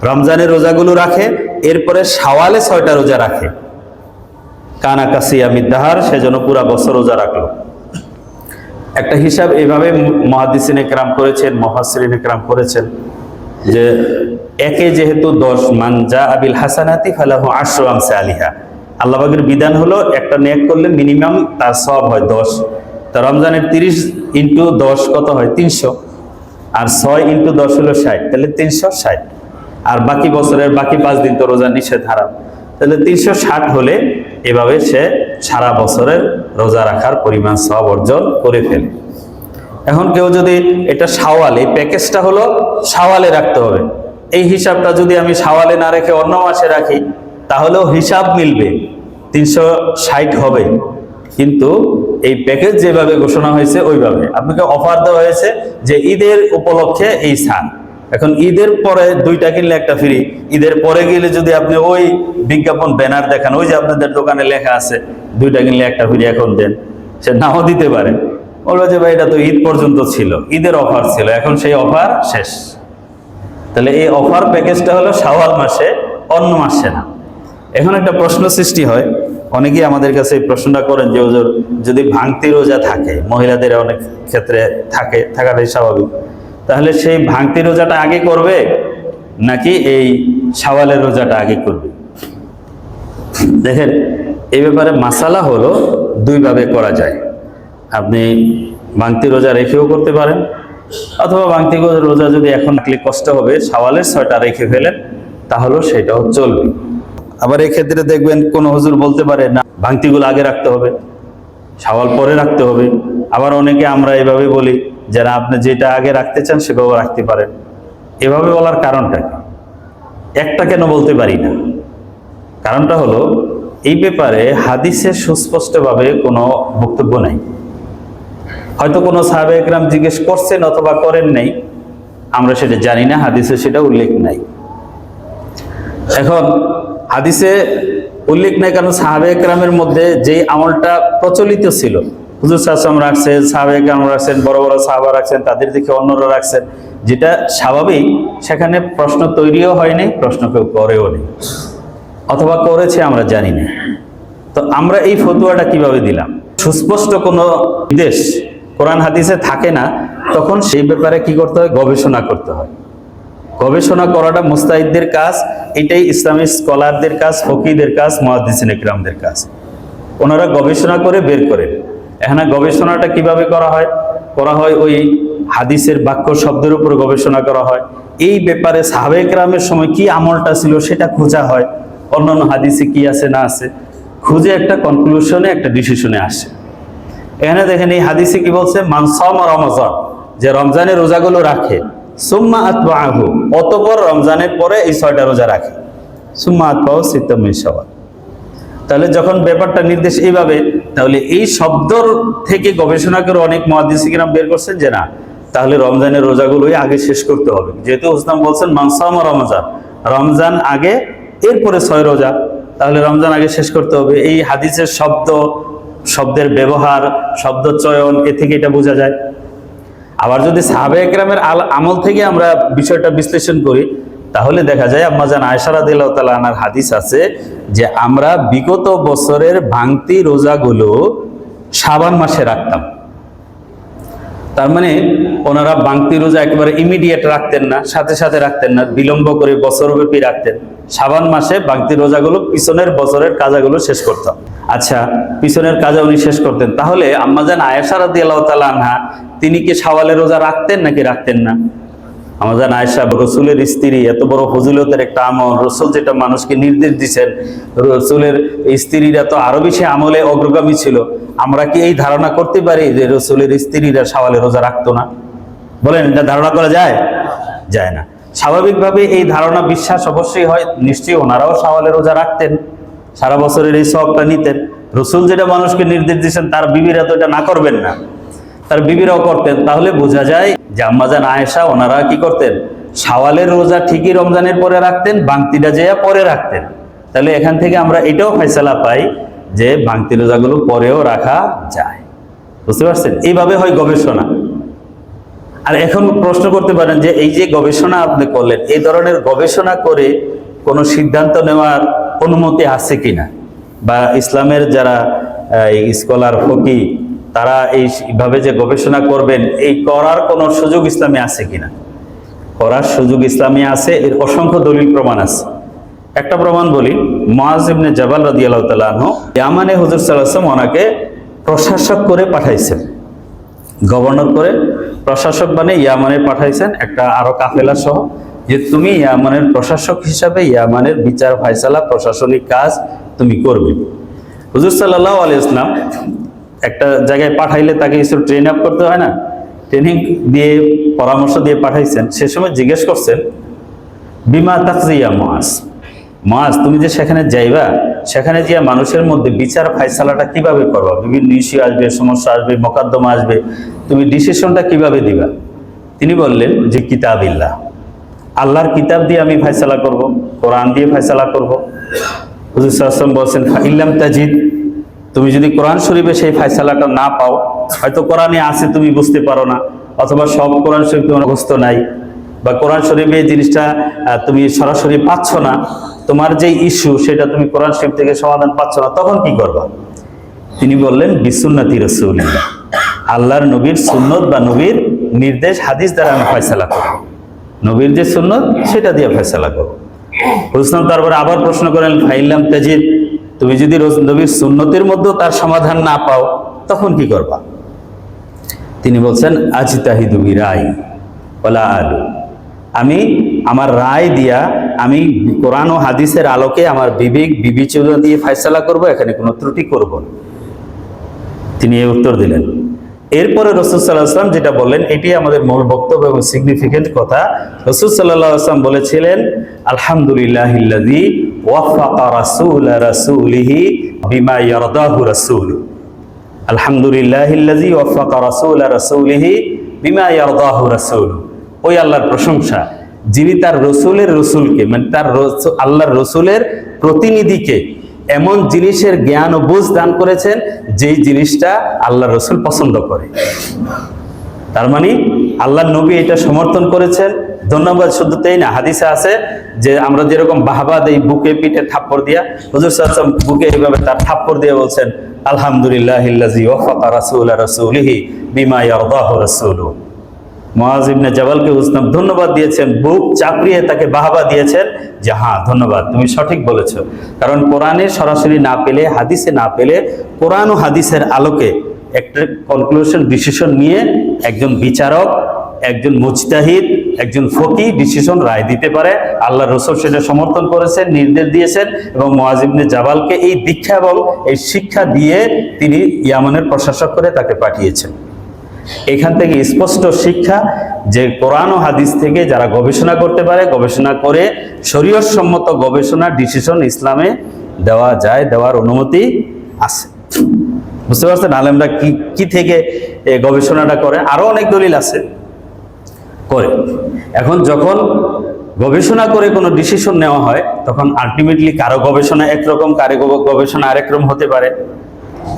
রমজানের রোজাগুলো রাখে, এরপরে শাওয়ালে 6টা রোজা রাখে, কানা কাসিয়ামিদ দাহার, সেজন্য পুরা বছর রোজা রাখলো। একটা হিসাব এভাবে মুহাদ্দিসিনে কেরাম করেছেন, মুফাসসিরিনে কেরাম করেছেন যে একে যেহেতু 10, মান জা আবিল হাসানাতি ফালাহু আশরু আমসালিহা, আল্লাহ পাকের বিধান হলো একটা নেক করলে মিনিমাম তার সওয়াব হয় 10। তা রমজানের 30 ইন্টু 10 কত হয়? 300। আর 6 ইন্টু 10 হলো 60, তাহলে 360। আর বাকি বছরের বাকি 5 দিন তো রোজা নিষেধ হারাম, তাহলে 360 হলে এভাবে সে সারা বছরের রোজা রাখার পরিমাণ সওয়াব অর্জন করে ফেলে। এখন কেউ যদি এটা শাওয়াল, এই প্যাকেজটা হলো শাওয়ালে রাখতে হবে, এই হিসাবটা যদি আমি শাওয়ালে না রেখে অন্য মাসে রাখি তাহলেও হিসাব মিলবে, 360 হবে। কিন্তু এই প্যাকেজ যেভাবে ঘোষণা হয়েছে ওইভাবে আপনাকে অফার দেওয়া হয়েছে যে ঈদের উপলক্ষে এই ছাড়। এখন ঈদের পরে 2টা কিনলে একটা ফ্রি, ঈদের পরে গেলে যদি আপনি ওই বিজ্ঞাপন ব্যানার দেখান, ওই যে আপনাদের দোকানে লেখা আছে 2টা কিনলে একটা ফ্রি, এখন দেন, সে নাও দিতে পারে। বলবো যে ভাই এটা তো ঈদ পর্যন্ত ছিল, ঈদের অফার ছিল, এখন সেই অফার শেষ। তাহলে এই অফার প্যাকেজটা হলো শাওয়াল মাসে, অন্য মাসে না। এখন একটা প্রশ্ন সৃষ্টি হয়, অনেকেই আমাদের কাছে এই প্রশ্নটা করেন যে হুজুর যদি ভাঙতি রোজা থাকে, মহিলাদের অনেক ক্ষেত্রে থাকাটাই স্বাভাবিক, তাহলে সেই ভাঙতি রোজাটা আগে করবে নাকি এই শাওয়ালের রোজাটা আগে করবে? দেখেন এই ব্যাপারে মাসালা হলো 2 ভাবে করা যায়। আপনি ভাঙতি রোজা রেখেও করতে পারেন, অথবা ভাঙতি রোজা যদি এখন রাখলে কষ্ট হবে, শাওয়ালের 6টা রেখে ফেলেন, তাহলেও সেটাও চলবে। আবার এই ক্ষেত্রে দেখবেন কোন হুজুর বলতে পারে না ভাঙতিগুলো আগে রাখতে হবে, শাওয়াল পরে রাখতে হবে। আবার অনেকে আমরা এভাবে বলি যারা আপনি যেটা আগে রাখতে চান সেভাবে রাখতে পারেন। এভাবে বলার কারণটা কি? একটা কেন বলতে পারি না, কারণটা হলো এই ব্যাপারে হাদিসে সুস্পষ্টভাবে কোনো বক্তব্য নাই। হয়তো কোনো সাহাবা একরাম জিজ্ঞেস করছেন অথবা করেন নাই, আমরা সেটা জানি না, হাদিসে সেটা উল্লেখ নাই। এখন হাদিসে উল্লেখ নাই কারণ সাহাবা একরামের মধ্যে যেই আমলটা প্রচলিত ছিল, হুজুর সাল্লাল্লাহু আলাইহি ওয়াসাল্লাম রাখছেন, সাহাবা একরাম রাখছেন, বড় বড় সাহাবা রাখছেন, তাদের দিকে অন্যরা রাখছেন, যেটা স্বাভাবিক, সেখানে প্রশ্ন তৈরিও হয়নি, প্রশ্ন কেউ করেও নেই, অথবা করেছে আমরা জানি না। তো আমরা এই ফতোয়াটা কিভাবে দিলাম? সুস্পষ্ট কোনো নির্দেশ কোরআন হাদিসে থাকে না, তখন সেই ব্যাপারে কি করতে হয়? গবেষণা করতে হয়। গবেষণা করাটা মুস্তাহিদদের কাজ, এটাই ইসলামী স্কলারদের কাজ, ফকিহদের কাজ, মুহাদ্দিসিনে কিরামদের কাজ। ওনারা গবেষণা করে বের করেন। এখানে গবেষণাটা কিভাবে করা হয়? ওই হাদিসের বাক্য শব্দের উপর গবেষণা করা হয়। এই ব্যাপারে সাহাবায়ে কেরামের সময় কি আমলটা ছিল সেটা খোঁজা হয়, অন্যান্য হাদিসে কি আছে না আছে, খুঁজে একটা কনক্লুশনে, একটা ডিসিশনে আসে। এখানে দেখেন এই হাদিসে কি বলছে? মান সামা রমাযান, যে রমজানের রোজাগুলো রাখে, সুম্মা আতবাহু, অতঃপর রমজানের পরে এই 6টা রোজা রাখে, সুম্মা আতবাহু সিত্তাম মিন শাওয়াল। তাহলে যখন ব্যাপারটা নির্দেশ এইভাবে, তাহলে এই শব্দর থেকে গবেষণা করে অনেক মুহাদ্দিস কিরাম বের করছেন যে না, তাহলে রমজানের রোজাগুলোই আগে শেষ করতে হবে, যেহেতু ইসলাম বলছেন মানসাম রমজান, রমজান আগে এরপরে 6 রোজা, তাহলে রমজান আগে শেষ করতে হবে। এই হাদিসের শব্দের ব্যবহার, শব্দ চয়ন, এ থেকে এটা বোঝা যায়। আবার যদি সাহাবে একরামের আমল থেকে আমরা বিষয়টা বিশ্লেষণ করি, তাহলে দেখা যায় আম্মাজান আয়েশা রাদিয়াল্লাহু তাআলা আনহার হাদিস আছে যে আমরা বিগত বছরের ভাঙতি রোজাগুলো শাবান মাসে রাখতাম। তার মানে ওনারা ভাঙতি রোজা একেবারে ইমিডিয়েট রাখতেন না, সাথে সাথে রাখতেন না, বিলম্ব করে বছরব্যাপী রাখতেন। শাবান মাসে ভাঙতি রোজাগুলো পিছনের বছরের কাজাগুলো শেষ করতাম। আচ্ছা, পিছনের কাজা উনি শেষ করতেন, তাহলে আম্মাজান আয়েশা রাদিয়াল্লাহু তাআলা আনহা তিনি কি শাওয়ালের রোজা রাখতেন নাকি রাখতেন না? আম্মাজান আয়েশা রসুলের স্ত্রী, এত বড় ফজিলতের একটা আমল, রসুল যেটা মানুষকে নির্দেশ দিচ্ছেন, রসুলের স্ত্রীরা তো আরো বেশি আমলে অগ্রগামী ছিল। আমরা কি এই ধারণা করতে পারি যে রসুলের স্ত্রীরা শাওয়ালের রোজা রাখতো না? বলেন, এটা ধারণা করা যায়? যায় না। স্বাভাবিকভাবে এই ধারণা বিশ্বাস অবশ্যই হয়, নিশ্চয়ই ওনারাও শাওয়ালের রোজা রাখতেন, সারা বছরের এই সওয়াবটা নিতেন। রসুল যেটা মানুষকে নির্দেশ দিচ্ছেন তার বিবিরা তো এটা না করবেন না, তার বিবিরাও করতেন। তাহলে বোঝা যায় যে আম্মাজান আয়েশা ওনারা কি করতেন, শাওয়ালের রোজা ঠিকই রমজানের পরে রাখতেন, ভাঙতিটা যেয়া পরে রাখতেন। তাহলে এখান থেকে আমরা এটাও ফয়সালা পাই যে ভাঙতি রোজাগুলো পরেও রাখা যায়। বুঝতে পারছেন? এইভাবে হয় গবেষণা। আর এখন প্রশ্ন করতে পারেন যে এই যে গবেষণা আপনি করলেন, এই ধরনের গবেষণা করে কোনো সিদ্ধান্ত নেওয়ার অনুমতি আছে কিনা, বা ইসলামের যারা স্কলার ফকি তারা এইভাবে যে গবেষণা করবেন, এই করার কোনো সুযোগ ইসলামে আছে কিনা? করার সুযোগ ইসলামে আছে, এর অসংখ্য দলিল প্রমাণ আছে। একটা প্রমাণ বলি, মুআজ ইবনে জাবাল রাদিয়াল্লাহু তাআলা আনহু ইয়ামানে হুজুর সাল্লাল্লাহু আলাইহি ওয়াসাল্লাম ওনাকে প্রশাসক করে পাঠাইছেন, গভর্নর করে প্রশাসক বানিয়ে ইয়ামানে পাঠাইছেন, একটা আরো কাফেলা সহ, যে তুমি ইয়ামানের প্রশাসক হিসাবে ইয়ামানের বিচার ফায়সালা প্রশাসনিক কাজ তুমি করবে। হুজুর সাল্লাল্লাহু আলাইহি ওয়াসাল্লাম একটা জায়গায় পাঠাইলে তাকে কিছু ট্রেন আপ করতে হয় না, ট্রেনিং দিয়ে পরামর্শ দিয়ে পাঠাইছেন। সে সময় জিজ্ঞেস করছেন, বিমা তাকজিয়া মুআজ, মুআজ তুমি যে সেখানে যাইবা, সেখানে গিয়ে মানুষের মধ্যে বিচার ফায়সালাটা কিভাবে করবা? বিভিন্ন ইস্যু আসবে, সমস্যা আসবে, মোকদ্দমা আসবে, তুমি ডিসিশনটা কিভাবে দিবা? তিনি বললেন যে কিতাবিল্লাহ, আল্লাহর কিতাব দিয়ে আমি ফায়সালা করব, কোরআন দিয়ে ফায়সালা করব। হুজুর সাল্লাল্লাহু আলাইহি ওয়াসাল্লাম বলছেন, ফাইল্লাম তাজিদ, তুমি যদি কোরআন শরীফে সেই ফায়সালাটা না পাও, হয়তো কোরআনে আছে তুমি বুঝতে পারো না, অথবা সব কোরআন শরীফ তোমার মুখস্থ নাই, বা কোরআন শরীফে এই জিনিসটা তুমি সরাসরি পাচ্ছ না, তোমার যে ইস্যু সেটা তুমি কোরআন শরীফ থেকে সমাধান পাচ্ছ না, তখন কি করবা? তিনি বললেন, বিসুন্নতি রাসূলিল্লাহ, আল্লাহর নবীর সুন্নত বা নবীর নির্দেশ হাদিস দ্বারা আমি ফয়সালা করব, নবীর যে সুন্নত সেটা দিয়ে ফয়সালা করব। হুজুর তারপরে আবার প্রশ্ন করেন, ফাইল্লাম তাজিদ, তুমি যদি নবীর সুন্নতের মধ্যেও তার সমাধান না পাও, তখন কি করবা? তিনি বলছেন, আজতাহিদু বিরাই ওয়ালা আলু, আমি আমার রায় দিয়া, আমি কোরআন ও হাদিসের আলোকে আমার বিবেক বিবেচনা দিয়ে ফয়সালা করব, এখানে কোনো ত্রুটি করব না। তিনি এই উত্তর দিলেন। এরপরে রাসূল সাল্লাল্লাহু আলাইহি ওয়াসাল্লাম যেটা বললেন, এটি আমাদের মূল বক্তব্য এবং সিগনিফিকেন্ট কথা। রাসূল সাল্লাল্লাহু আলাইহি ওয়াসাল্লাম বলেছিলেন, আলহামদুলিল্লাহিল্লাযী ওয়াফাকা রাসূলা রাসূলিহি বিমা ইয়ারদাহু রাসূল, আলহামদুলিল্লাহিল্লাযী ওয়াফাকা রাসূলা রাসূলিহি বিমা ইয়ারদাহু রাসূল। ওই আল্লাহর প্রশংসা যিনি তার রসুলকে মানে তার আল্লাহর রসুলের প্রতিনিধিকে এমন জিনিসের জ্ঞান ও বুঝ দান করেছেন যেই জিনিসটা আল্লাহর রসুল পছন্দ করে। তার মানে আল্লাহর নবী এটা সমর্থন করেছেন। ধন্যবাদ শুধু তাই না, হাদিসে আছে যে আমরা যেরকম বাহবা দেই বুকে পিঠে থাপ্পড় দিয়া, হুজুর সাল্লাল্লাহু আলাইহি ওয়াসাল্লাম বুকে এইভাবে তার থাপ্পড় দিয়ে বলছেন, আলহামদুলিল্লাহিল্লাযী ওয়াফাকা রাসূলা রাসূলিহি বিমা ইয়ারদাহু রাসূলুহু। মুআজ ইবনে জাবালকে হুজুর ধন্যবাদ দিয়েছেন, বুক চাপড়িয়ে তাকে বাহবা দিয়েছেন যে হ্যাঁ ধন্যবাদ, তুমি সঠিক বলেছ। কারণ কোরআনে সরাসরি না পেলে, হাদিসে না পেলে, কোরআন ও হাদিসের আলোকে একটা কনক্লুশন ডিসিশন নিয়ে একজন বিচারক, একজন মুজতাহিদ, একজন ফকি ডিসিশন রায় দিতে পারে। আল্লাহ রসুল সেটা সমর্থন করেছেন, নির্দেশ দিয়েছেন, এবং মুআজ ইবনে জাবালকে এই দীক্ষা এবং এই শিক্ষা দিয়ে তিনি ইয়ামানের প্রশাসক করে তাকে পাঠিয়েছেন। এখান থেকে স্পষ্ট শিক্ষা যে কোরআন ও হাদিস থেকে যারা গবেষণা করতে পারে, গবেষণা করে শরীয়ত সম্মত গবেষণা ডিসিশন ইসলামে দেওয়া যায়, দেওয়ার অনুমতি আছে। বুঝতে পারছেন আলেমরা কি থেকে গবেষণাটা করে? আরো অনেক দলিল আছে, করে। এখন যখন গবেষণা করে কোনো ডিসিশন নেওয়া হয়, তখন আলটিমেটলি কারো গবেষণা একরকম, কারো গবেষণা আরেক রকম হতে পারে।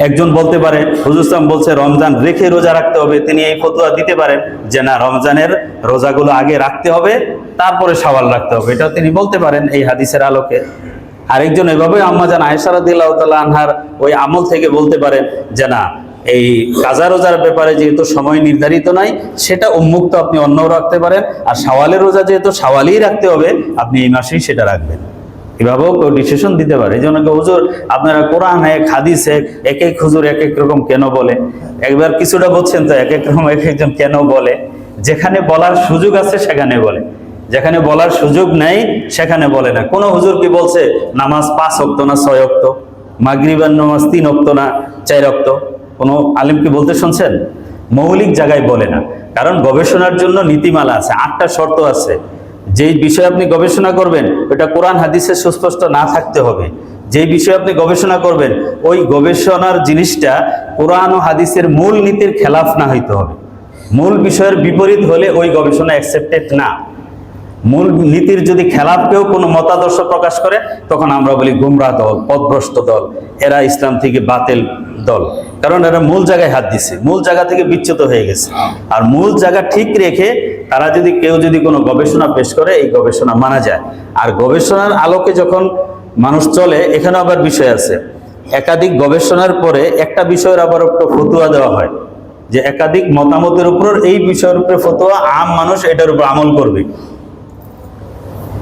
একজন বলতে পারে, হুজুর সাহেব বলছে রমজান রেখে রোজা রাখতে হবে, তিনি এই ফতোয়া দিতে পারেন যে না, রমজানের রোজাগুলো আগে রাখতে হবে, তারপরে শাওয়াল রাখতে হবে, এটাও তিনি বলতে পারেন এই হাদিসের আলোকে। আরেকজন এভাবে আম্মাজান আয়েশা রাদিয়াল্লাহু তাআলা আনহার ওই আমল থেকে বলতে পারেন যে না, এই কাজা রোজার ব্যাপারে যেহেতু সময় নির্ধারিত নাই, সেটা উন্মুক্ত আপনি অন্যও রাখতে পারেন, আর শাওয়ালের রোজা যেহেতু শাওয়ালেই রাখতে হবে, আপনি এই মাসেই সেটা রাখবেন। এভাবেও কেউ ডিসিশন দিতে পারে। এই জন্য হুজুর আপনারা কোরআন এক হাদিস এক এক হুজুর এক এক রকম কেন বলে, একবার কিছুটা বলছেন তো এক এক রকম এক একজন কেন বলে। যেখানে বলার সুযোগ আছে সেখানে বলে, যেখানে বলার সুযোগ নেই সেখানে বলে না। কোন হুজুর কি বলছে নামাজ 5 ওয়াক্ত না 6 ওয়াক্ত, মাগরিবের নামাজ 3 ওয়াক্ত না 4 ওয়াক্ত? কোনো আলেম কি বলতে শুনছেন? মৌলিক জায়গায় বলে না, কারণ গবেষণার জন্য নীতিমালা আছে, 8টা শর্ত আছে। যেই বিষয়ে আপনি গবেষণা করবেন ওটা কোরআন হাদিসে সুস্পষ্ট না থাকতে হবে। যেই বিষয়ে আপনি গবেষণা করবেন ওই গবেষণার জিনিসটা কোরআন ও হাদিসের মূল নীতির খেলাফ না হইতে হবে। মূল বিষয়ের বিপরীত হলে ওই গবেষণা অ্যাকসেপ্টেড না। মূল নীতির যদি খেলাফ কেউ কোনো মতাদর্শ প্রকাশ করে, তখন আমরা বলি গুমরাহ দল, পথভ্রষ্ট দল, এরা ইসলাম থেকে বাতিল দল। কারণ এরা মূল জায়গায় হাত দিছে, মূল জায়গা থেকে বিচ্যুত হয়ে গেছে। আর মূল জায়গা ঠিক রেখে তারা কেউ যদি কোনো গবেষণা পেশ করে, এই গবেষণা মানা যায়। আর গবেষণার আলোকে যখন মানুষ চলে, এখানে আবার বিষয় আছে। একাধিক গবেষণার পরে একটা বিষয়ের আবার একটা ফতোয়া দেওয়া হয়, যে একাধিক মতামতের উপর এই বিষয়ের উপরে ফতোয়া, আম মানুষ এটার উপর আমল করবে,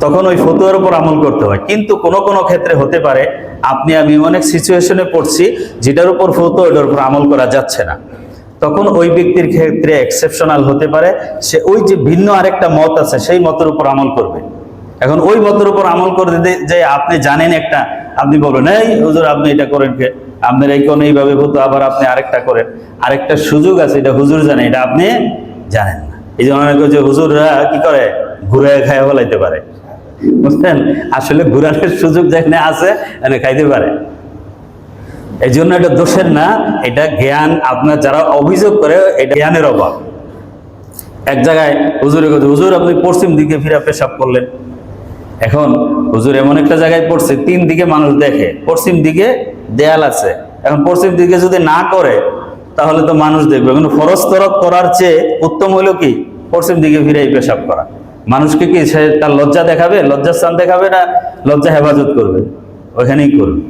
তখন ওই ফতোয়ার উপর আমল করতে হয়। কিন্তু কোন কোন ক্ষেত্রে হতে পারে আপনি আমি অনেক সিচুয়েশনে পড়ছি যেটার উপর ফতোয়া ওটার উপর আমল করা যাচ্ছে না, তখন ওই ব্যক্তির ক্ষেত্রে এক্সেপশনাল হতে পারে, সে ওই যে ভিন্ন আরেকটা মত আছে সেই মতের উপর আমল করবে। এখন ওই মতের উপর আমল করে যে আপনি জানেন একটা, আপনি বলবেন এই হুজুর আপনি এটা করেন কে, আপনার এই কোন এইভাবে হতো, আবার আপনি আরেকটা করেন। আরেকটা সুযোগ আছে, এটা হুজুর জানে, এটা আপনি জানেন না। এই জন্য অনেকে যে হুজুররা কি করে, ঘুরে খায় ফেলাইতে পারে, বুঝলেন? আসলে ঘুরানোর সুযোগ যেখানে আছে এখানে খাইতে পারে। এই জন্য এটা দোষের না, এটা জ্ঞান। আপনার যারা অভিযোগ করে এটা জ্ঞানের অভাব। এক জায়গায় হুজুরে কথা, হুজুর আপনি পশ্চিম দিকে ফিরে পেশাব করলেন। এখন হুজুর এমন একটা জায়গায় পড়ছে 3 দিকে মানুষ দেখে, পশ্চিম দিকে দেয়াল আছে, এখন পশ্চিম দিকে যদি না করে তাহলে তো মানুষ দেখবে। কিন্তু ফরজ তরক করার চেয়ে উত্তম হলো কি পশ্চিম দিকে ফিরে পেশাব করা। মানুষকে কি সে তার লজ্জা দেখাবে, লজ্জাস্থান দেখাবে, না লজ্জা হেফাজত করবে? ওইখানেই করবে।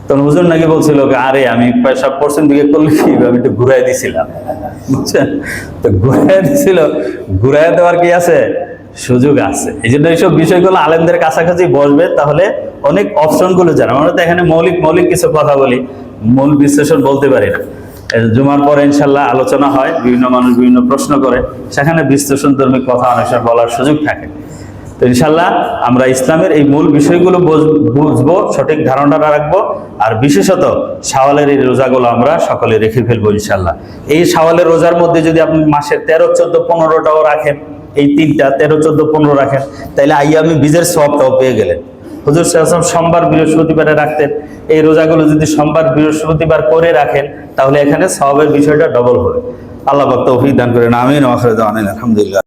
তখন হুজুর নাকি বলছিল আরে আমি পেশাব পশ্চিম দিকে করলে কি, আমি একটু ঘুরাই দিছিলাম, বুঝছেন? তো ঘুরাই দিছিল, ঘুরাই দেওয়ার কি আছে, সুযোগ আছে। এই জন্য এইসব বিষয়গুলো আলেমদের কাছাকাছি বসবে, তাহলে অনেক অপশন গুলো জানা। আমরা তো এখানে মৌলিক কিছু কথা বলি, মূল বিশ্লেষণ বলতে পারি না। জুমার পরে ইনশাল্লাহ আলোচনা হয়, বিভিন্ন মানুষ বিভিন্ন প্রশ্ন করে, সেখানে বিশ্লেষণ ধর্মী কথা অনেক সময় বলার সুযোগ থাকে। তো ইনশাল্লাহ আমরা ইসলামের এই মূল বিষয়গুলো বুঝবো, সঠিক ধারণা রাখবো। আর বিশেষত শাওয়ালের এই রোজাগুলো আমরা সকলে রেখে ফেলবো ইনশাল্লাহ। এই শাওয়ালের রোজার মধ্যে যদি আপনি মাসের 13, 14, 15টাও রাখেন, এই 3টা 13, 14, 15 রাখেন, তাহলে আইয়ামে বীজের সওয়াবটাও পেয়ে গেলেন। হুজুর সাল্লাল্লাহু আলাইহি ওয়াসাল্লাম সোমবার বৃহস্পতিবারে রাখতেন। এই রোজাগুলো যদি সোমবার বৃহস্পতিবার করে রাখেন, তাহলে এখানে সওয়াবের বিষয়টা ডবল হবে। আল্লাহ পাক তৌফিক দান করেন। আমিন। ওয়া আখিরু দাওয়ানা আলহামদুলিল্লাহ।